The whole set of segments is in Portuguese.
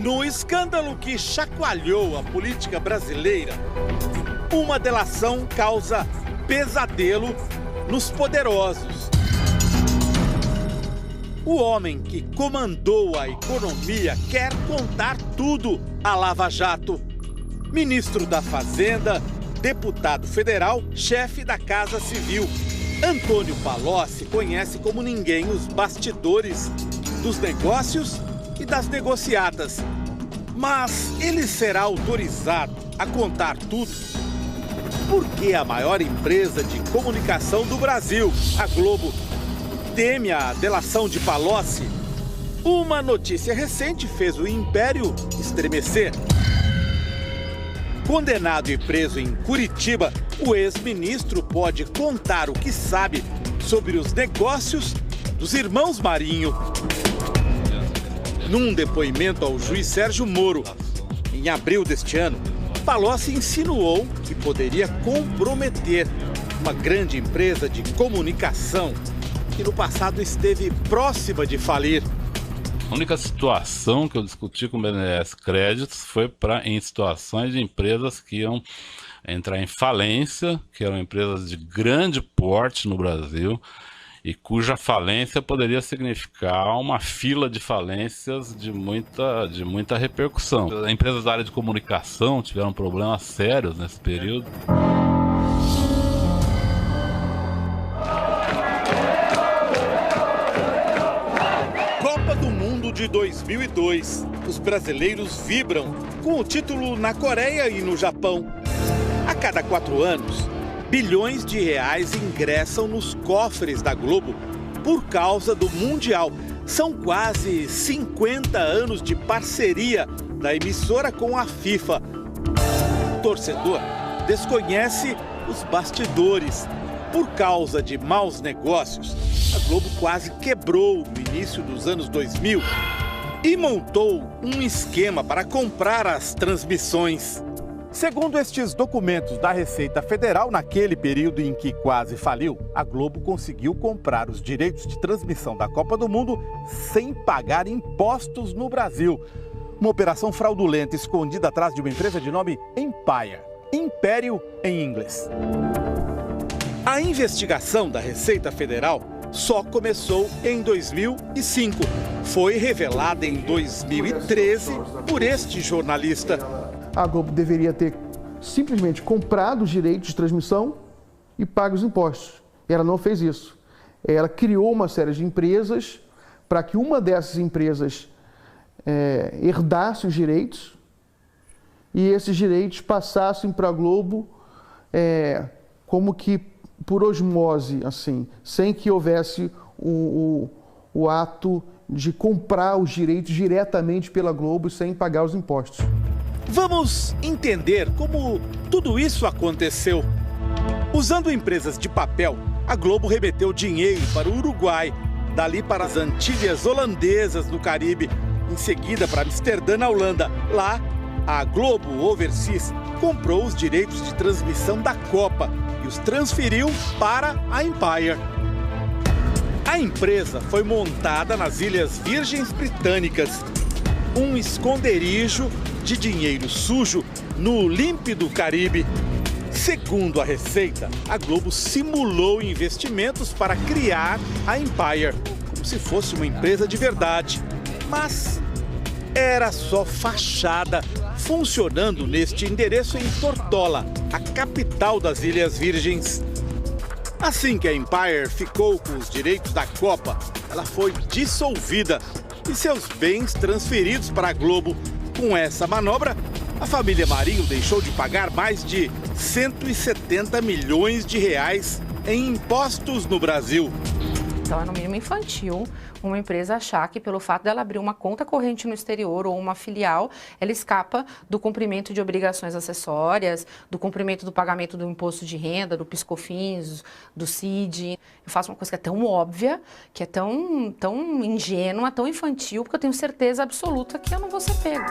No escândalo que chacoalhou a política brasileira, uma delação causa pesadelo nos poderosos. O homem que comandou a economia quer contar tudo à Lava Jato. Ministro da Fazenda, deputado federal, chefe da Casa Civil. Antônio Palocci conhece como ninguém os bastidores dos negócios e das negociatas. Mas ele será autorizado a contar tudo? Porque a maior empresa de comunicação do Brasil, a Globo, teme a delação de Palocci? Uma notícia recente fez o império estremecer. Condenado e preso em Curitiba, o ex-ministro pode contar o que sabe sobre os negócios dos irmãos Marinho. Num depoimento ao juiz Sérgio Moro, em abril deste ano, Palocci insinuou que poderia comprometer uma grande empresa de comunicação que no passado esteve próxima de falir. A única situação que eu discuti com o BNDES Créditos foi em situações de empresas que iam entrar em falência, que eram empresas de grande porte no Brasil e cuja falência poderia significar uma fila de falências de muita repercussão. As empresas da área de comunicação tiveram problemas sérios nesse período. De 2002, os brasileiros vibram com o título na Coreia e no Japão. A cada 4 anos, bilhões de reais ingressam nos cofres da Globo por causa do Mundial. São quase 50 anos de parceria da emissora com a FIFA. O torcedor desconhece os bastidores. Por causa de maus negócios, a Globo quase quebrou no início dos anos 2000 e montou um esquema para comprar as transmissões. Segundo estes documentos da Receita Federal, naquele período em que quase faliu, a Globo conseguiu comprar os direitos de transmissão da Copa do Mundo sem pagar impostos no Brasil. Uma operação fraudulenta escondida atrás de uma empresa de nome Empire, Império em inglês. A investigação da Receita Federal só começou em 2005. Foi revelada em 2013 por este jornalista. A Globo deveria ter simplesmente comprado os direitos de transmissão e pago os impostos. Ela não fez isso. Ela criou uma série de empresas para que uma dessas empresas herdasse os direitos e esses direitos passassem para a Globo como que por osmose, assim, sem que houvesse o ato de comprar os direitos diretamente pela Globo sem pagar os impostos. Vamos entender como tudo isso aconteceu. Usando empresas de papel, a Globo remeteu dinheiro para o Uruguai, dali para as Antilhas Holandesas no Caribe, em seguida para Amsterdã, na Holanda. Lá, a Globo Overseas comprou os direitos de transmissão da Copa e os transferiu para a Empire. A empresa foi montada nas Ilhas Virgens Britânicas, um esconderijo de dinheiro sujo no límpido Caribe. Segundo a Receita, a Globo simulou investimentos para criar a Empire, como se fosse uma empresa de verdade. Mas era só fachada, funcionando neste endereço em Tortola, a capital das Ilhas Virgens. Assim que a Empire ficou com os direitos da Copa, ela foi dissolvida e seus bens transferidos para a Globo. Com essa manobra, a família Marinho deixou de pagar mais de 170 milhões de reais em impostos no Brasil. Então é no mínimo infantil uma empresa achar que pelo fato dela abrir uma conta corrente no exterior ou uma filial, ela escapa do cumprimento de obrigações acessórias, do cumprimento do pagamento do imposto de renda, do PiscoFins, do CID. Eu faço uma coisa que é tão óbvia, que é tão ingênua, tão infantil, porque eu tenho certeza absoluta que eu não vou ser pego.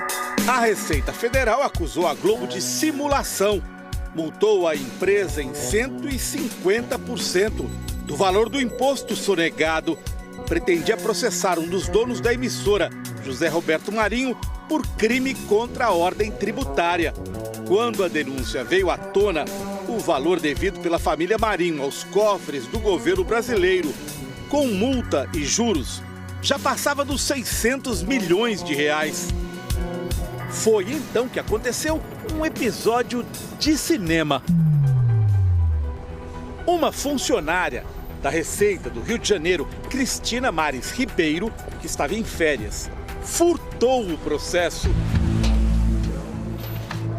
A Receita Federal acusou a Globo de simulação. Multou a empresa em 150% do valor do imposto sonegado. Pretendia processar um dos donos da emissora, José Roberto Marinho, por crime contra a ordem tributária. Quando a denúncia veio à tona, o valor devido pela família Marinho aos cofres do governo brasileiro, com multa e juros, já passava dos 600 milhões de reais. Foi então que aconteceu um episódio de cinema. Uma funcionária da Receita do Rio de Janeiro, Cristina Mares Ribeiro, que estava em férias, furtou o processo.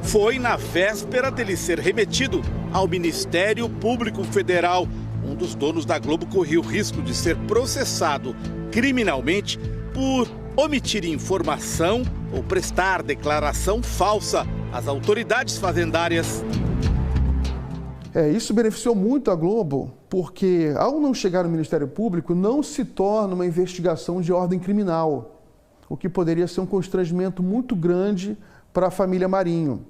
Foi na véspera dele ser remetido ao Ministério Público Federal. Um dos donos da Globo corria o risco de ser processado criminalmente por omitir informação ou prestar declaração falsa às autoridades fazendárias. Isso beneficiou muito a Globo, porque ao não chegar no Ministério Público, não se torna uma investigação de ordem criminal, o que poderia ser um constrangimento muito grande para a família Marinho.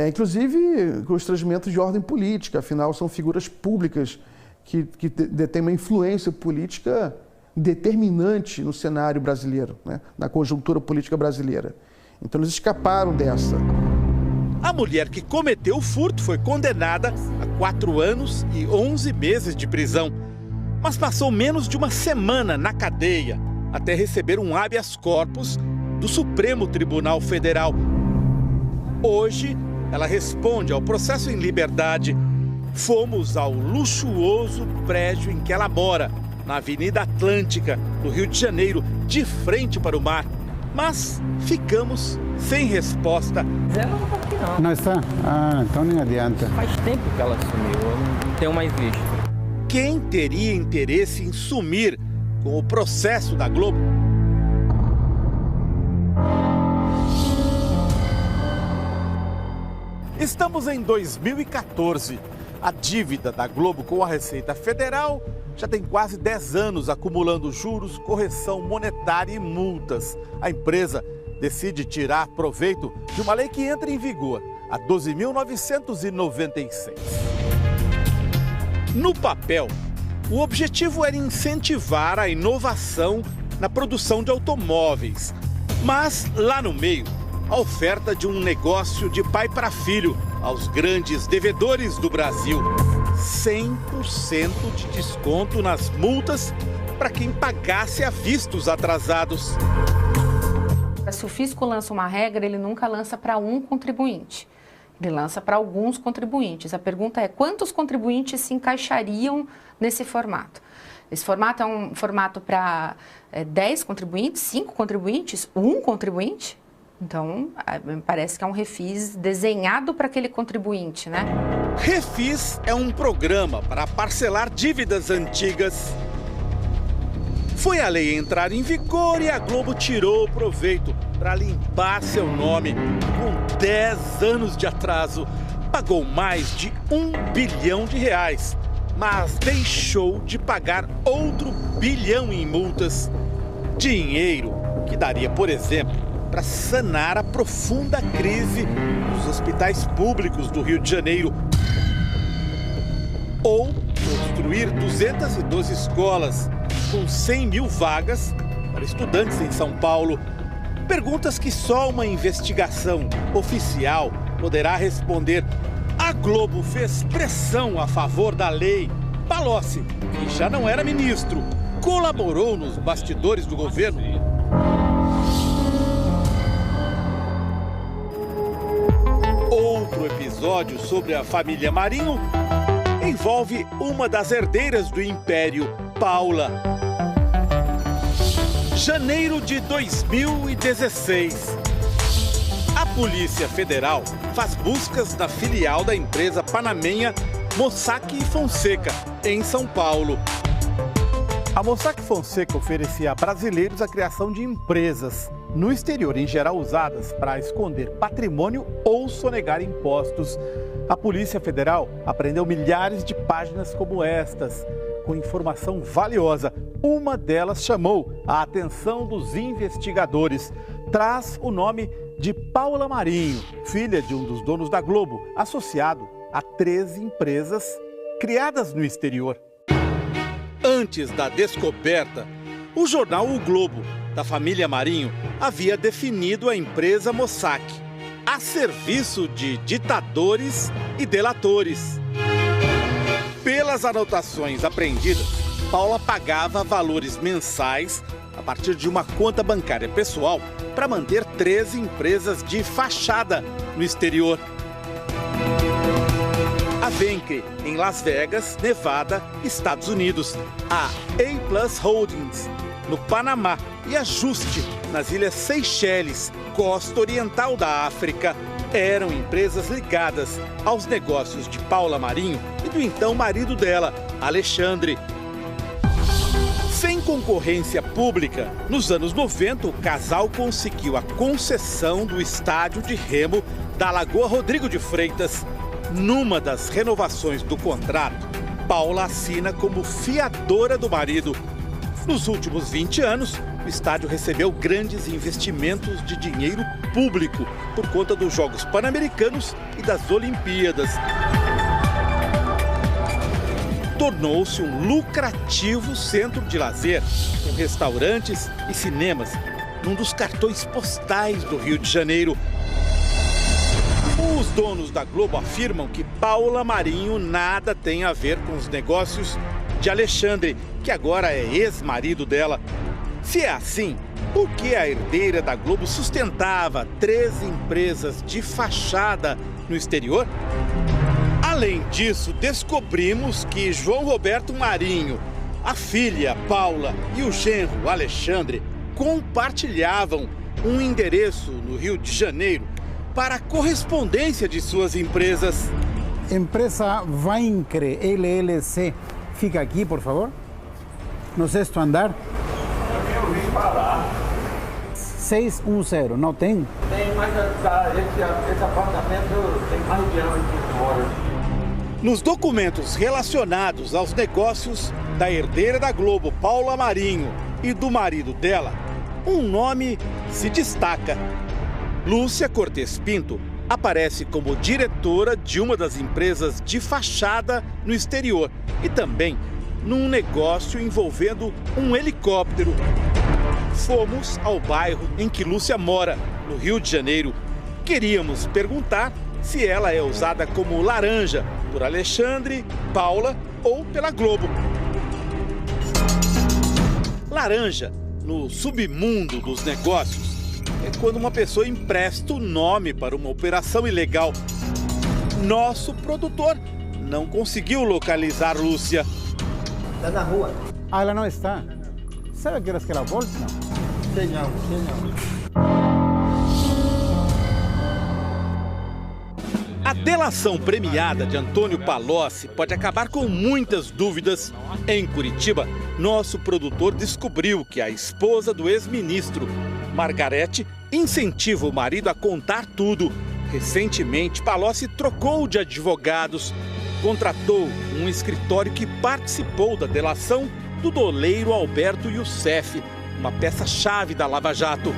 Inclusive, constrangimento de ordem política, afinal são figuras públicas que detêm uma influência política determinante no cenário brasileiro, né? Na conjuntura política brasileira. Então eles escaparam dessa. A mulher que cometeu o furto foi condenada a 4 anos e 11 meses de prisão, mas passou menos de uma semana na cadeia até receber um habeas corpus do Supremo Tribunal Federal. Hoje, ela responde ao processo em liberdade. Fomos ao luxuoso prédio em que ela mora, na Avenida Atlântica, no Rio de Janeiro, de frente para o mar. Mas ficamos sem resposta. Ela não está aqui não. Não está? Ah, então nem adianta. Faz tempo que ela sumiu, eu não tenho mais visto. Quem teria interesse em sumir com o processo da Globo? Estamos em 2014. A dívida da Globo com a Receita Federal já tem quase 10 anos acumulando juros, correção monetária e multas. A empresa decide tirar proveito de uma lei que entra em vigor, a 12.996. No papel, o objetivo era incentivar a inovação na produção de automóveis. Mas lá no meio, a oferta de um negócio de pai para filho aos grandes devedores do Brasil. 100% de desconto nas multas para quem pagasse à vista os atrasados. Se o fisco lança uma regra, ele nunca lança para um contribuinte. Ele lança para alguns contribuintes. A pergunta é, quantos contribuintes se encaixariam nesse formato? Esse formato é um formato para 10 contribuintes, 5 contribuintes, 1 contribuinte? Então, parece que é um refis desenhado para aquele contribuinte, né? Refis é um programa para parcelar dívidas antigas. Foi a lei entrar em vigor e a Globo tirou o proveito para limpar seu nome. Com 10 anos de atraso, pagou mais de R$1 bilhão, mas deixou de pagar outro bilhão em multas. Dinheiro que daria, por exemplo, para sanar a profunda crise dos hospitais públicos do Rio de Janeiro. Ou construir 212 escolas com 100 mil vagas para estudantes em São Paulo. Perguntas que só uma investigação oficial poderá responder. A Globo fez pressão a favor da lei. Palocci, que já não era ministro, colaborou nos bastidores do governo. Outro episódio sobre a família Marinho envolve uma das herdeiras do Império, Paula. Janeiro de 2016. A Polícia Federal faz buscas na filial da empresa panamenha Mossack Fonseca, em São Paulo. A Mossack Fonseca oferecia a brasileiros a criação de empresas no exterior, em geral usadas para esconder patrimônio ou sonegar impostos. A Polícia Federal apreendeu milhares de páginas como estas, com informação valiosa. Uma delas chamou a atenção dos investigadores. Traz o nome de Paula Marinho, filha de um dos donos da Globo, associado a 13 empresas criadas no exterior. Antes da descoberta, o jornal O Globo da família Marinho havia definido a empresa Mossack a serviço de ditadores e delatores. Pelas anotações apreendidas, Paula pagava valores mensais a partir de uma conta bancária pessoal para manter 13 empresas de fachada no exterior. A Venke, em Las Vegas, Nevada, Estados Unidos. A A+ Holdings, no Panamá. E a Juste, nas Ilhas Seychelles, costa oriental da África. Eram empresas ligadas aos negócios de Paula Marinho e do então marido dela, Alexandre. Sem concorrência pública, nos anos 90, o casal conseguiu a concessão do estádio de remo da Lagoa Rodrigo de Freitas. Numa das renovações do contrato, Paula assina como fiadora do marido. Nos últimos 20 anos, o estádio recebeu grandes investimentos de dinheiro público por conta dos Jogos Pan-Americanos e das Olimpíadas. Tornou-se um lucrativo centro de lazer, com restaurantes e cinemas, num dos cartões postais do Rio de Janeiro. Os donos da Globo afirmam que Paula Marinho nada tem a ver com os negócios de Alexandre, que agora é ex-marido dela. Se é assim, por que a herdeira da Globo sustentava 13 empresas de fachada no exterior? Além disso, descobrimos que João Roberto Marinho, a filha Paula e o genro Alexandre compartilhavam um endereço no Rio de Janeiro para a correspondência de suas empresas. Empresa Vaincre LLC. Fica aqui, por favor. No sexto andar. Eu ouvi falar. 610, não tem? Tem, mas esse apartamento tem mais de ano que mora. Nos documentos relacionados aos negócios da herdeira da Globo, Paula Marinho, e do marido dela, um nome se destaca. Lúcia Cortes Pinto aparece como diretora de uma das empresas de fachada no exterior e também num negócio envolvendo um helicóptero. Fomos ao bairro em que Lúcia mora, no Rio de Janeiro. Queríamos perguntar se ela é usada como laranja por Alexandre, Paula ou pela Globo. Laranja, no submundo dos negócios, é quando uma pessoa empresta o nome para uma operação ilegal. Nosso produtor não conseguiu localizar Lúcia. Está na rua. Ah, ela não está. Sabe que horas que ela volta? Não. Sei não. A delação premiada de Antônio Palocci pode acabar com muitas dúvidas. Em Curitiba, nosso produtor descobriu que a esposa do ex-ministro, Margarete, incentiva o marido a contar tudo. Recentemente, Palocci trocou de advogados, contratou um escritório que participou da delação do doleiro Alberto Youssef, uma peça-chave da Lava Jato.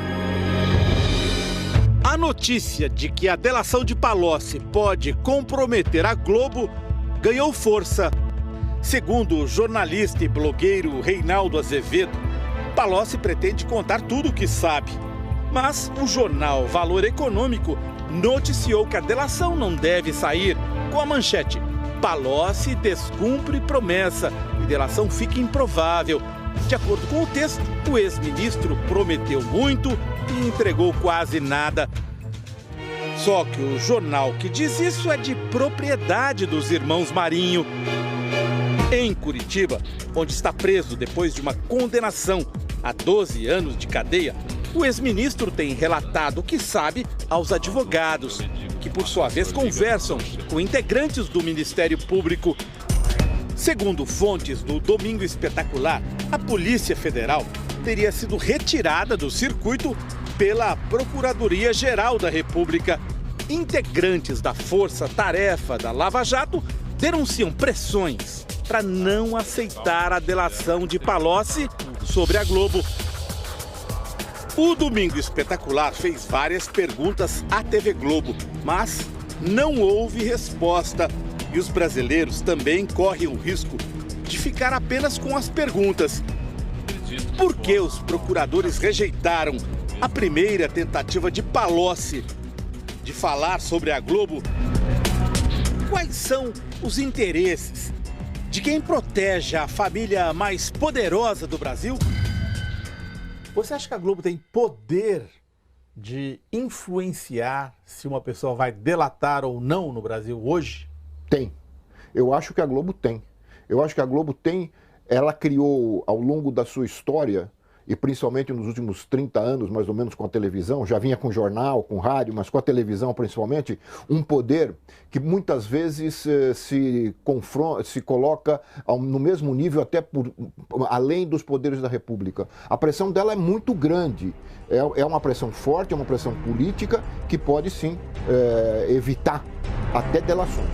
A notícia de que a delação de Palocci pode comprometer a Globo ganhou força. Segundo o jornalista e blogueiro Reinaldo Azevedo, Palocci pretende contar tudo o que sabe. Mas o jornal Valor Econômico noticiou que a delação não deve sair com a manchete: Palocci descumpre promessa e delação fica improvável. De acordo com o texto, o ex-ministro prometeu muito e entregou quase nada. Só que o jornal que diz isso é de propriedade dos irmãos Marinho. Em Curitiba, onde está preso depois de uma condenação a 12 anos de cadeia, o ex-ministro tem relatado o que sabe aos advogados, que por sua vez conversam com integrantes do Ministério Público. Segundo fontes do Domingo Espetacular, a Polícia Federal teria sido retirada do circuito pela Procuradoria-Geral da República. Integrantes da Força-Tarefa da Lava Jato denunciam pressões para não aceitar a delação de Palocci sobre a Globo. O Domingo Espetacular fez várias perguntas à TV Globo, mas não houve resposta. E os brasileiros também correm o risco de ficar apenas com as perguntas. Por que os procuradores rejeitaram a primeira tentativa de Palocci de falar sobre a Globo? Quais são os interesses de quem protege a família mais poderosa do Brasil? Você acha que a Globo tem poder de influenciar se uma pessoa vai delatar ou não no Brasil hoje? Tem. Eu acho que a Globo tem. Eu acho que a Globo tem, ela criou ao longo da sua história, e principalmente nos últimos 30 anos, mais ou menos, com a televisão, já vinha com jornal, com rádio, mas com a televisão principalmente, um poder que muitas vezes se coloca no mesmo nível, até além dos poderes da República. A pressão dela é muito grande, é uma pressão forte, é uma pressão política que pode sim evitar até delações.